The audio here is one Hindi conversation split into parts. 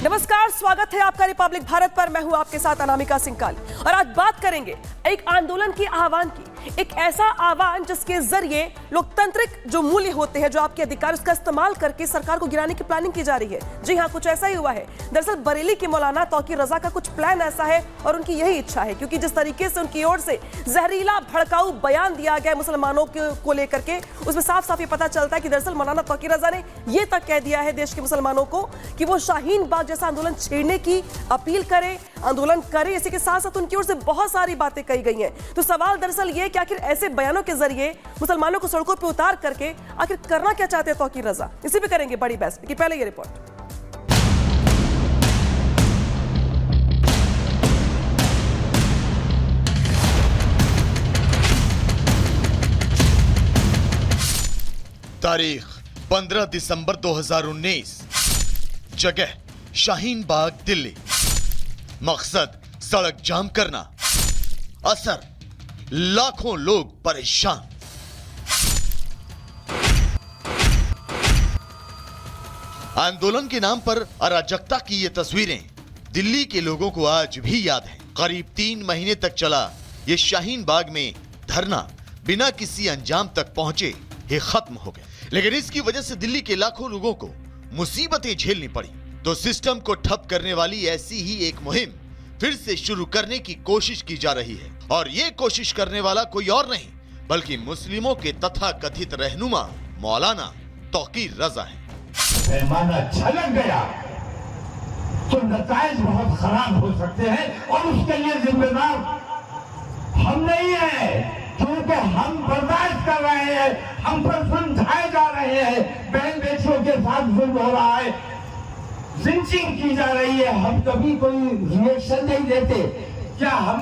नमस्कार, स्वागत है आपका रिपब्लिक भारत पर। मैं हूं आपके साथ अनामिका सिंह काली और आज बात करेंगे एक आंदोलन की आह्वान की, एक ऐसा आह्वान जिसके जरिए लोकतांत्रिक जो मूल्य होते हैं, जो आपके अधिकार, उसका इस्तेमाल करके सरकार को गिराने की प्लानिंग की जा रही है। जी हां, कुछ ऐसा ही हुआ है। दरअसल बरेली के मौलाना तौकीर रजा का कुछ प्लान ऐसा है और उनकी यही इच्छा है, क्योंकि जिस तरीके से उनकी ओर से जहरीला भड़काऊ बयान दिया गया मुसलमानों को लेकर के, उसमें साफ साफ ये पता चलता है कि दरअसल मौलाना तौकीर रजा ने यह तक कह दिया है देश के मुसलमानों को कि वो शाहीन बाग जैसा आंदोलन छेड़ने की अपील करे, आंदोलन करे। इसी के साथ साथ उनकी ओर से बहुत सारी बातें कही गई हैं। तो सवाल दरअसल ये कि आखिर ऐसे बयानों के जरिए मुसलमानों को सड़कों पर उतार करके आखिर करना क्या चाहते हैं तौकीर रजा, इसी पे करेंगे बड़ी बहस। कि पहले ये रिपोर्ट। तारीख 15 दिसंबर 2019, जगह शाहीन बाग, दिल्ली। मकसद सड़क जाम करना, असर लाखों लोग परेशान। आंदोलन के नाम पर अराजकता की ये तस्वीरें दिल्ली के लोगों को आज भी याद हैं। करीब 3 महीने तक चला ये शाहीन बाग में धरना बिना किसी अंजाम तक पहुंचे ही खत्म हो गया। लेकिन इसकी वजह से दिल्ली के लाखों लोगों को मुसीबतें झेलनी पड़ी। तो सिस्टम को ठप करने वाली ऐसी ही एक मुहिम फिर से शुरू करने की कोशिश की जा रही है, और ये कोशिश करने वाला कोई और नहीं बल्कि मुस्लिमों के तथाकथित रहनुमा मौलाना तौकीर रजा है। पैमाना छलक गया तो नताइज बहुत खराब हो सकते हैं और उसके लिए जिम्मेदार हम नहीं है, क्योंकि हम बर्दाश्त कर रहे हैं, हम पर समझाए जा रहे हैं, बहन बेटियों के साथ जुल्म हो रहा है, लिंचिंग की जा रही है, हम कभी कोई रिएक्शन नहीं देते। क्या हम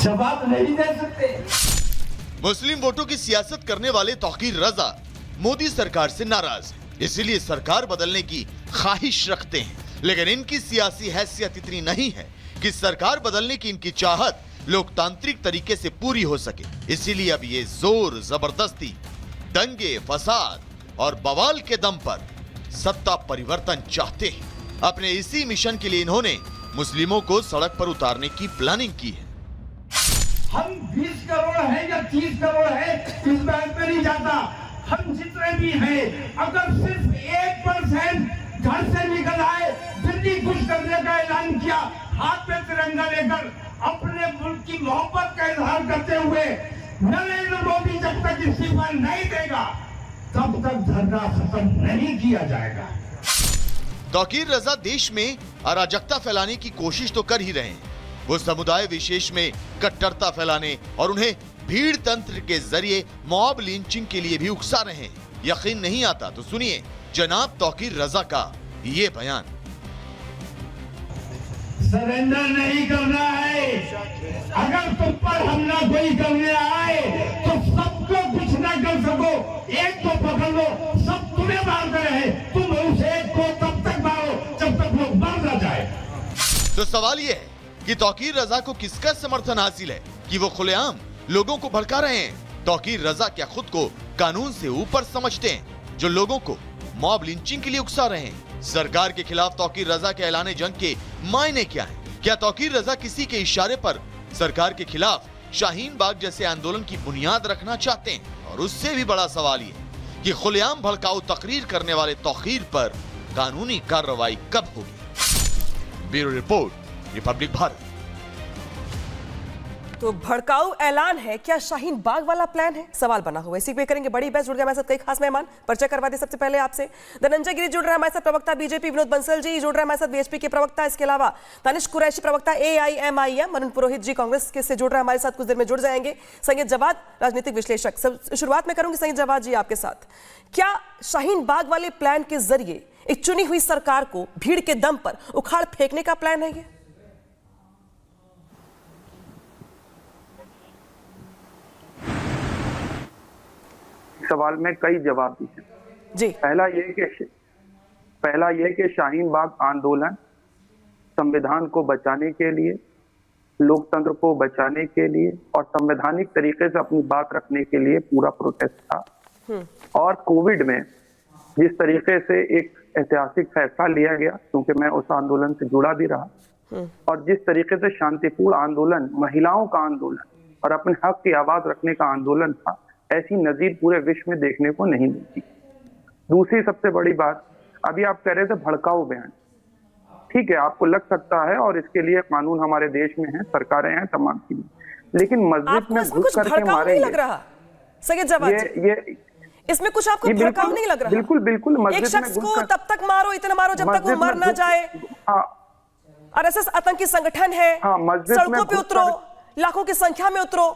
जवाब नहीं दे सकते? मुस्लिम वोटों की सियासत करने वाले तौकीर रजा मोदी सरकार से नाराज है, इसीलिए सरकार बदलने की ख्वाहिश रखते हैं। लेकिन इनकी सियासी हैसियत इतनी नहीं है कि सरकार बदलने की इनकी चाहत लोकतांत्रिक तरीके से पूरी हो सके। इसीलिए अब ये जोर जबरदस्ती, दंगे, फसाद और बवाल के दम पर सत्ता परिवर्तन चाहते हैं। अपने इसी मिशन के लिए इन्होंने मुस्लिमों को सड़क पर उतारने की प्लानिंग की है। हम 20 करोड़ है या 30 करोड़ है इस बैंक में नहीं जाता। हम जितने भी हैं, अगर सिर्फ 1% घर से निकल आए, दिल्ली कुछ करने का ऐलान किया, हाथ में तिरंगा लेकर अपने मुल्क की मोहब्बत का इजहार करते हुए, नरेंद्र मोदी जब तक इस्तीफा नहीं देगा तब तक धरना खत्म नहीं किया जाएगा। तौकीर रजा देश में अराजकता फैलाने की कोशिश तो कर ही रहे हैं। वो समुदाय विशेष में कट्टरता फैलाने और उन्हें भीड़ तंत्र के जरिए मॉब लिंचिंग के लिए भी उकसा रहे हैं। यकीन नहीं आता तो सुनिए जनाब तौकीर रजा का ये बयान। सरेंडर नहीं करना है। अगर तुम पर हमला कोई करने आए तो सबको कुछ न कर सको, एक को पकड़ लो, सब तुम्हें मारते रहे, तुम उस एक को तब तक मारो जब तक लोग मर न जाए। तो सवाल ये है कि तौकीर रजा को किसका समर्थन हासिल है कि वो खुलेआम लोगों को भड़का रहे हैं? तौकीर रजा क्या खुद को कानून से ऊपर समझते हैं जो लोगों को मॉब लिंचिंग के लिए उकसा रहे हैं? सरकार के खिलाफ तौकीर रजा के ऐलान जंग के मायने क्या हैं? क्या तौकीर रजा किसी के इशारे पर सरकार के खिलाफ शाहीन बाग जैसे आंदोलन की बुनियाद रखना चाहते हैं? और उससे भी बड़ा सवाल ये कि खुलेआम भड़काऊ तकरीर करने वाले तौकीर पर कानूनी कार्रवाई कब होगी? Bureau report, Republic Bharat. तो भड़काऊ ऐलान है, क्या शाहीन बाग वाला प्लान है? सवाल बना हुआ है। इसी पे करेंगे बड़ी बहस। जुड़ गए हमारे साथ कई खास मेहमान, परिचय करवा दे सबसे पहले आपसे। धनंजय गिरी जुड़ रहे हैं हमारे साथ, प्रवक्ता बीजेपी। विनोद बंसल जी जुड़ रहे हैं हमारे साथ, बीएसपी के प्रवक्ता। इसके अलावा दानिश कुरैशी, प्रवक्ता AIMIM। अरुण पुरोहित जी कांग्रेस के से जुड़ रहे हैं हमारे साथ, कुछ देर में जुड़ जाएंगे। संगीत जवाद, राजनीतिक विश्लेषक। शुरुआत में करूंगी संगीत जवाद जी आपके साथ। क्या शाहीन बाग वाले प्लान के जरिए एक चुनी हुई सरकार को भीड़ के दम पर उखाड़ फेंकने का प्लान है ये? सवाल में कई जवाब भी हैं जी। पहला यह कि शाहीन बाग आंदोलन संविधान को बचाने के लिए, लोकतंत्र को बचाने के लिए और संवैधानिक तरीके से अपनी बात रखने के लिए पूरा प्रोटेस्ट था। और कोविड में जिस तरीके से एक ऐतिहासिक फैसला लिया गया, क्योंकि मैं उस आंदोलन से जुड़ा भी रहा। और जिस तरीके से शांतिपूर्ण आंदोलन, महिलाओं का आंदोलन और अपने हक की आवाज रखने का आंदोलन था, ऐसी नजीर पूरे विश्व में देखने को नहीं मिलती। दूसरी सबसे बड़ी बात, अभी आप कह रहे थे भड़काऊ बयान, ठीक है, आपको लग सकता है और इसके लिए कानून हमारे देश में है, सरकारें हैं तमाम चीजें, लेकिन मस्जिद में घुस करके मारेंगे, लग रहा सैयद जवाद जी, इसमें कुछ आपको भड़काऊ नहीं लग रहा? बिल्कुल बिल्कुल, एक शख्स को तब तक मारो, इतना मारो जब तक वो मर ना जाए। आरएसएस आतंकी संगठन है, सड़कों पे उतरो, लाखों की संख्या में उतरो।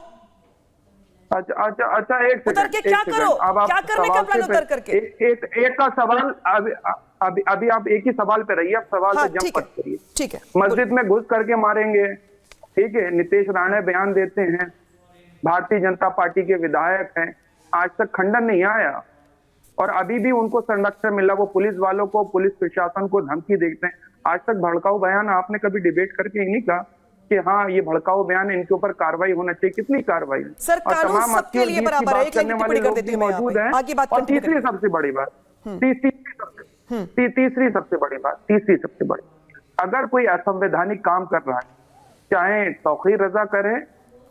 अच्छा एक उतर के क्या करो, क्या करने का प्लान उतर करके? एक का सवाल, अभी आप एक ही सवाल पे रहिए, आप सवाल पे जंप मत करिए। ठीक है, मस्जिद में घुस करके मारेंगे, ठीक है, नीतीश राणे बयान देते हैं, भारतीय जनता पार्टी के विधायक हैं, आज तक खंडन नहीं आया और अभी भी उनको संरक्षण मिला। वो पुलिस वालों को, पुलिस प्रशासन को धमकी देते हैं। आज तक भड़काऊ बयान आपने कभी डिबेट करके ही नहीं कहा कि हाँ ये भड़काऊ बयान है, इनके ऊपर कार्रवाई होना चाहिए। कितनी कार्रवाई? सर, और तमाम सबके लिए बराबर है, करने वाले लोग भी मौजूद हैं। और तीसरी सबसे बड़ी बात, तीसरी सबसे बड़ी, अगर कोई असंवैधानिक काम कर रहा है, चाहे तौकीर रजा करे,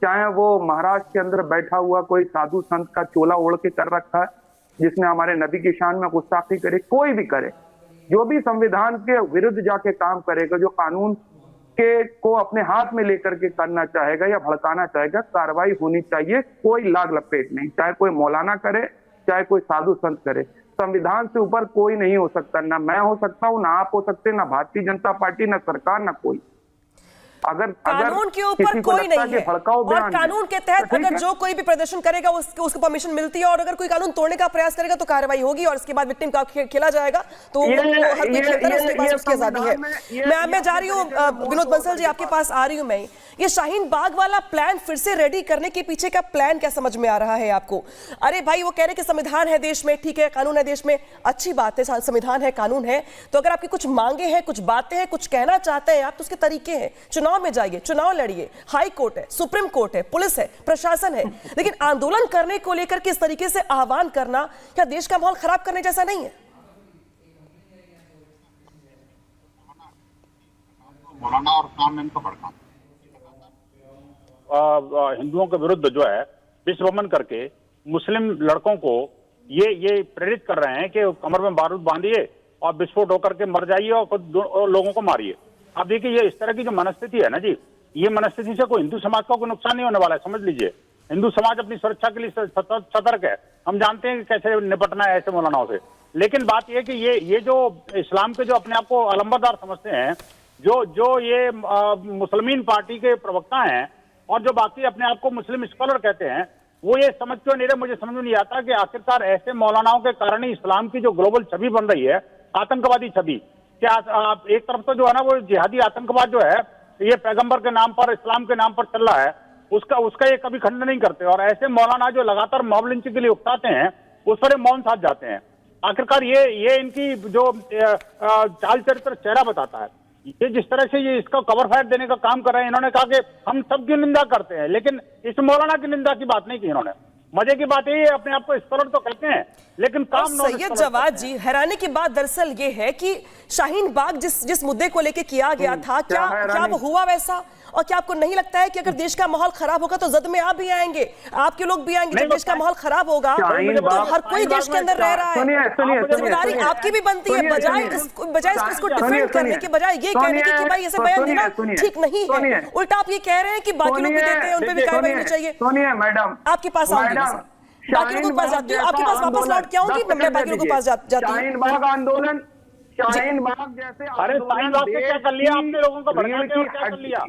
चाहे वो महाराष्ट्र के अंदर बैठा हुआ कोई साधु संत का चोला ओढ़ के कर रखा है, जिसने हमारे नबी की शान में गुस्ताखी करे, कोई भी करे, जो भी संविधान के विरुद्ध जाके काम करेगा, जो कानून के को अपने हाथ में लेकर के करना चाहेगा या भड़काना चाहेगा, कार्रवाई होनी चाहिए, कोई लाग लपेट नहीं, चाहे कोई मौलाना करे, चाहे कोई साधु संत करे। संविधान से ऊपर कोई नहीं हो सकता, ना मैं हो सकता हूं, ना आप हो सकते, ना भारतीय जनता पार्टी, ना सरकार, ना कोई। अगर कानून के ऊपर कोई नहीं है और कानून के तहत अगर जो कोई भी प्रदर्शन करेगा उसको परमिशन मिलती है और अगर कोई कानून तोड़ने का प्रयास करेगा तो कार्रवाई होगी और इसके बाद विक्टिम का खेला जाएगा। तो हर कोई खेलता है, उसके पास उसकी आजादी है। मैं जा रही हूँ विनोद बंसल जी, आपके पास आ रही हूँ मैं। ये शाहीन बाग वाला प्लान फिर से रेडी करने के पीछे का प्लान क्या समझ में आ रहा है आपको? अरे भाई, वो कह रहे कि संविधान है देश में, ठीक है, कानून है देश में, अच्छी बात है, संविधान है, कानून है, तो अगर आपकी कुछ मांगे हैं, कुछ बातें हैं, कुछ कहना चाहते हैं आप, तो उसके तरीके हैं। चुनाव में जाइए, चुनाव लड़िए, हाई कोर्ट है, सुप्रीम कोर्ट है, पुलिस है, प्रशासन है, लेकिन आंदोलन करने को लेकर किस तरीके से आह्वान करना क्या देश का माहौल खराब करने जैसा नहीं है? मौलाना और कानून को भड़काना, हिंदुओं के विरुद्ध जो है विश्वमन करके मुस्लिम लड़कों को ये प्रेरित कर रहे हैं कि कमर में बारूद बांधिए और विस्फोट होकर के मर जाइए और खुद लोगों को मारिए। आप देखिए, ये इस तरह की जो मनस्थिति है ना जी, ये मनस्थिति से कोई हिंदू समाज का कोई नुकसान नहीं होने वाला है, समझ लीजिए। हिंदू समाज अपनी सुरक्षा के लिए सतर्क है, हम जानते हैं कि कैसे निपटना है ऐसे मौलानाओं से। लेकिन बात यह कि ये जो इस्लाम के जो अपने आप को अलंबरदार समझते हैं, जो ये मुसलमान पार्टी के प्रवक्ता हैं और जो बाकी अपने आप को मुस्लिम स्कॉलर कहते हैं, वो ये समझ क्यों नहीं रहे, मुझे समझ में नहीं आता कि आखिरकार ऐसे मौलानाओं के कारण ही इस्लाम की जो ग्लोबल छवि बन रही है, आतंकवादी छवि, क्या आप एक तरफ तो जो है ना वो जिहादी आतंकवाद जो है ये पैगंबर के नाम पर, इस्लाम के नाम पर चल रहा है, उसका ये कभी खंडन नहीं करते और ऐसे मौलाना जो लगातार मॉब लिंचिंग के लिए उकसाते हैं उस पर मौन साध जाते हैं। आखिरकार ये इनकी जो चाल चरित्र चेहरा बताता है। ये जिस तरह से ये इसका कवर फायर देने का काम कर रहे हैं, इन्होंने कहा कि हम सबकी निंदा करते हैं, लेकिन इस मौलाना की निंदा की बात नहीं की इन्होंने। मजे की बात है, अपने आप को स्कॉलर तो कहते हैं लेकिन काम सैयद जवाद जी, हैरानी की बात दरअसल ये है कि शाहीन बाग जिस मुद्दे को लेके किया गया था, क्या वो हुआ वैसा? और क्या आपको नहीं लगता है कि अगर देश का माहौल खराब होगा तो जद में आप भी आएंगे, आपके लोग भी आएंगे? जब देश का माहौल खराब होगा तो हर कोई देश के अंदर रह रहा है, जिम्मेदारी आपकी भी बनती है। बजाय इसको डिफेंड करने के बजाय ये कहने की कि भाई ऐसे बयान देना ठीक नहीं है, उल्टा आप ये कह रहे हैं कि बाकी लोग भी देते हैं, उन पर भी कार्रवाई होनी चाहिए। सुनिए मैडम, आपके पास आऊंगी, बाकी लोगों के पास जाती हूँ, आपके पास वापस लौट के आऊंगी, मैं बाकी लोगों के पास जाती हूँ। शाहीन बाग आंदोलन, शाहीन बाग जैसे, अरे शाहीन बाग पे क्या कर लिया आपने, लोगों को भड़का के क्या कर लिया?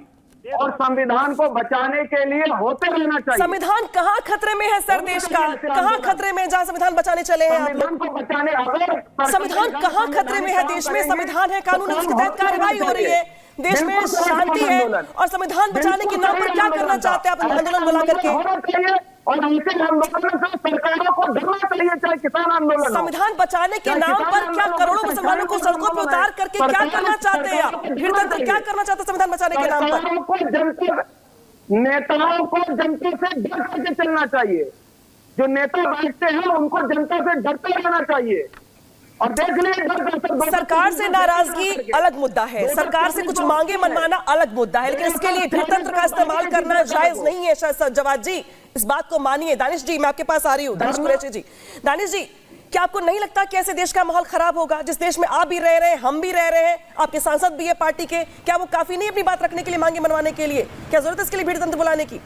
और संविधान को बचाने के लिए होते रहना चाहिए। संविधान कहाँ खतरे में है सर देश का? कहाँ खतरे में, जहाँ संविधान बचाने चले हैं आप? संविधान को बचाने, संविधान कहाँ खतरे में है? देश में संविधान है, कानून है, उसके तहत कार्रवाई हो रही है, देश में शांति है, और संविधान बचाने के नाम पर क्या करना चाहते हैं आप आंदोलन बुला करके? और उनके आंदोलन से सरकारों को डरना चाहिए, चाहे किसान आंदोलन। संविधान बचाने के नाम पर क्या करोड़ों मुसलमानों को सड़कों पर उतार करके क्या करना चाहते हैं आप? गणतंत्र क्या करना चाहते हैं संविधान बचाने के नाम पर? नेताओं को जनता से डर करके चलना चाहिए। जो नेता बैठते हैं उनको जनता से डरते रहना चाहिए और देख लीजिए सरकार से नाराजगी अलग मुद्दा है, सरकार से कुछ मांगे मनवाना अलग मुद्दा है, लेकिन इसके लिए भीड़तंत्र का इस्तेमाल करना जायज नहीं है। जवाब जी, इस बात को मानिए। दानिश जी, मैं आपके पास आ रही हूँ। दानिश कुरैशी जी, दानिश जी, क्या आपको नहीं लगता कि ऐसे देश का माहौल खराब होगा? जिस देश में आप भी रह रहे हैं, हम भी रह रहे हैं, आपके सांसद भी है पार्टी के, क्या वो काफी नहीं अपनी बात रखने के लिए, मांगे मनवाने के लिए? क्या जरूरत है इसके लिए भीड़तंत्र बुलाने की?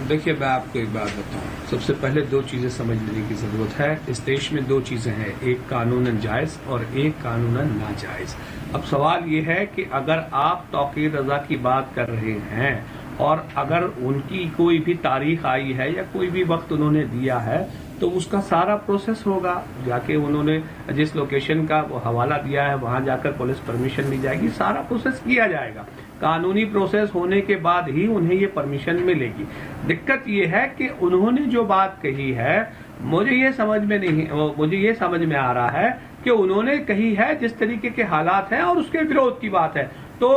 देखिए मैं आपको एक बात बताऊं। सबसे पहले दो चीजें समझ लेने की जरूरत है। इस देश में दो चीजें हैं, एक कानूनन जायज और एक कानूनन नाजायज। अब सवाल ये है कि अगर आप तौकीर रजा की बात कर रहे हैं और अगर उनकी कोई भी तारीख आई है या कोई भी वक्त उन्होंने दिया है तो उसका सारा प्रोसेस होगा। जाके उन्होंने जिस लोकेशन का वो हवाला दिया है वहां जाकर पुलिस परमिशन ली जाएगी, सारा प्रोसेस किया जाएगा। कानूनी प्रोसेस होने के बाद ही उन्हें ये परमिशन मिलेगी। दिक्कत ये है कि उन्होंने जो बात कही है मुझे ये समझ में आ रहा है कि उन्होंने कही है जिस तरीके के हालात हैं और उसके विरोध की बात है। तो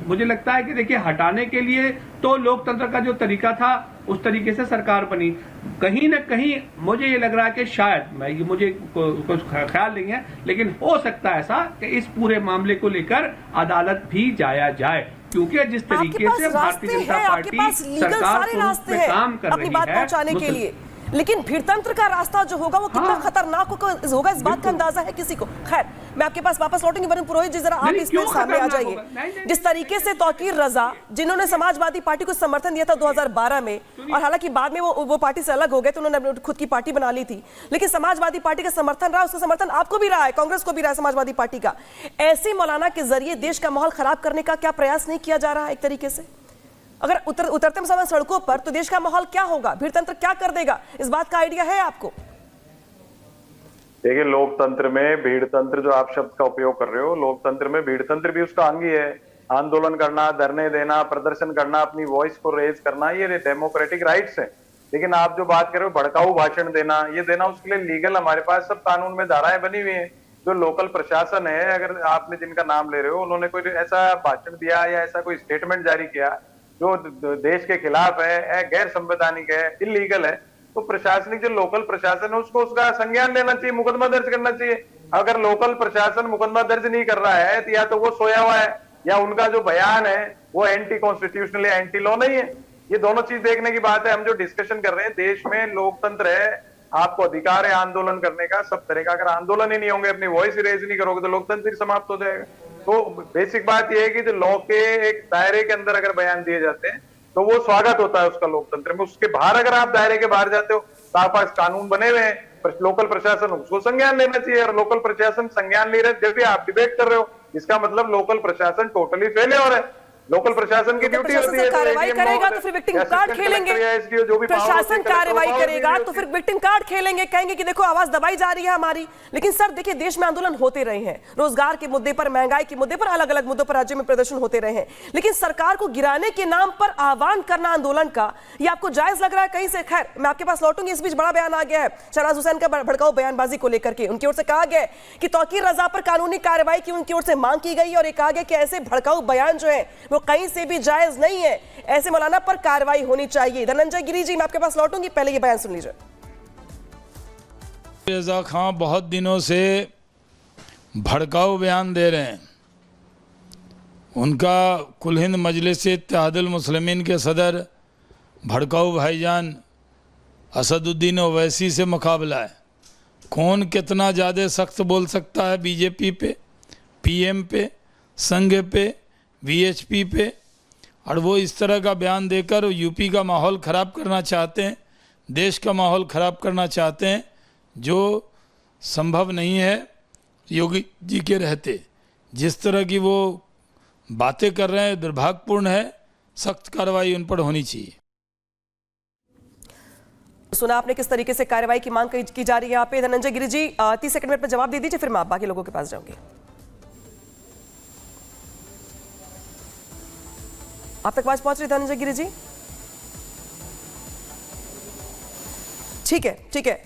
मुझे लगता है कि देखिए, हटाने के लिए तो लोकतंत्र का जो तरीका था उस तरीके से सरकार बनी। कहीं न कहीं मुझे ये लग रहा है कि शायद मुझे कुछ ख्याल नहीं है, लेकिन हो सकता है ऐसा कि इस पूरे मामले को लेकर अदालत भी जाया जाए, क्योंकि जिस तरीके से भारतीय जनता पार्टी सरकार में काम कर रही है पहुंचाने के लिए, लेकिन भीड़तंत्र का रास्ता जो होगा वो कितना खतरनाक होगा इस बात का अंदाजा है किसी को? खैर, मैं आपके पास वापस लौटूंगी। वरुण पुरोहित जी, जरा आप इसमें सामने आ जाइए। जिस तरीके से तौकीर रजा, जिन्होंने समाजवादी पार्टी को समर्थन दिया था 2012 में, और हालांकि बाद में वो पार्टी से अलग हो गए तो उन्होंने खुद की पार्टी बना ली थी, लेकिन समाजवादी पार्टी का समर्थन रहा, उसका समर्थन आपको भी रहा है, कांग्रेस को भी रहा है, समाजवादी पार्टी का। ऐसे मौलाना के जरिए देश का माहौल खराब करने का क्या प्रयास नहीं किया जा रहा है? एक तरीके से अगर उतरते समय सड़कों पर, तो देश का माहौल क्या होगा? भीड़तंत्र क्या कर देगा? इस बात का आइडिया है आपको? देखिए, लोकतंत्र में भीड़तंत्र, जो आप शब्द का उपयोग कर रहे हो, लोकतंत्र में भीड़तंत्र भी उसका अंग ही है। आंदोलन करना, धरने देना, प्रदर्शन करना, अपनी वॉइस को रेज करना, ये डेमोक्रेटिक राइट्स है। लेकिन आप जो बात कर रहे हो, भड़काऊ भाषण देना, ये देना उसके लिए लीगल हमारे पास सब कानून में धाराएं बनी हुई है। जो लोकल प्रशासन है, अगर आपने जिनका नाम ले रहे हो, उन्होंने कोई ऐसा भाषण दिया या ऐसा कोई स्टेटमेंट जारी किया जो देश के खिलाफ है, गैर संवैधानिक है, इलीगल है, तो प्रशासनिक जो लोकल प्रशासन है उसको उसका संज्ञान लेना चाहिए, मुकदमा दर्ज करना चाहिए। अगर लोकल प्रशासन मुकदमा दर्ज नहीं कर रहा है तो या तो वो सोया हुआ है या उनका जो बयान है वो एंटी कॉन्स्टिट्यूशनल या एंटी लॉ नहीं है। ये दोनों चीज देखने की बात है। हम जो डिस्कशन कर रहे हैं, देश में लोकतंत्र है, आपको अधिकार है आंदोलन करने का, सब तरह का। अगर आंदोलन ही नहीं होंगे, अपनी वॉइस रेज नहीं करोगे, तो लोकतंत्र समाप्त हो जाएगा। तो बेसिक बात यह है कि जो लॉ के एक दायरे के अंदर अगर बयान दिए जाते हैं तो वो स्वागत होता है उसका लोकतंत्र में। उसके बाहर अगर आप दायरे के बाहर जाते हो तो आपके पास कानून बने हुए हैं, पर लोकल प्रशासन उसको संज्ञान लेना चाहिए। और लोकल प्रशासन संज्ञान ले रहे, जब भी आप डिबेट कर रहे हो, इसका मतलब लोकल प्रशासन टोटली फेलियर है। लोकल प्रशासन की ड्यूटी होती है कार्रवाई करेगा तो फिर विक्टिम कार्ड खेलेंगे। प्रशासन कार्रवाई करेगा तो फिर विक्टिम कार्ड खेलेंगे, कहेंगे कि देखो आवाज दबाई जा रही है हमारी। लेकिन सर देखिए, देश में आंदोलन होते रहे हैं, रोजगार के मुद्दे पर, महंगाई के मुद्दे पर, अलग अलग मुद्दों पर राज्य में प्रदर्शन होते रहे हैं, लेकिन सरकार को गिराने के नाम पर आह्वान करना आंदोलन का, ये आपको जायज लग रहा है कहीं से? खैर, मैं आपके पास लौटूंगी। इस बीच बड़ा बयान आ गया है शहनाज हुसैन का, भड़काऊ बयानबाजी को लेकर के उनकी ओर से कहा गया कि तौकीर रजा पर कानूनी कार्रवाई की उनकी ओर से मांग की गई और कहा गया कि ऐसे भड़काऊ बयान जो है वो कहीं से भी जायज नहीं है, ऐसे मौलाना पर कार्रवाई होनी चाहिए। धनंजय गिरी जी, मैं आपके पास लौटूंगी, पहले ये बयान सुन लीजिए। रजा खां बहुत दिनों से भड़काऊ बयान दे रहे हैं। उनका कुल हिंद मजलिस इत्तेहादुल मुस्लिमीन के सदर भड़काऊ भाईजान असदुद्दीन ओवैसी से मुकाबला है। कौन कितना ज़्यादा सख्त बोल सकता है बीजेपी पे, पीएम पे, संघ पे, वीएचपी पे, और वो इस तरह का बयान देकर यूपी का माहौल ख़राब करना चाहते हैं, देश का माहौल ख़राब करना चाहते हैं, जो संभव नहीं है योगी जी के रहते। जिस तरह की वो बातें कर रहे हैं दुर्भाग्यपूर्ण है, सख्त कार्रवाई उन पर होनी चाहिए। सुना आपने किस तरीके से कार्रवाई की मांग की जा रही है यहाँ पे। धनंजय गिरी जी, 30 सेकंड में जवाब दे दीजिए, फिर मैं आप बाकी लोगों के पास जाऊंगी। आप तक आवाज पहुंच रही धनंजय गिरी जी? ठीक है, ठीक है।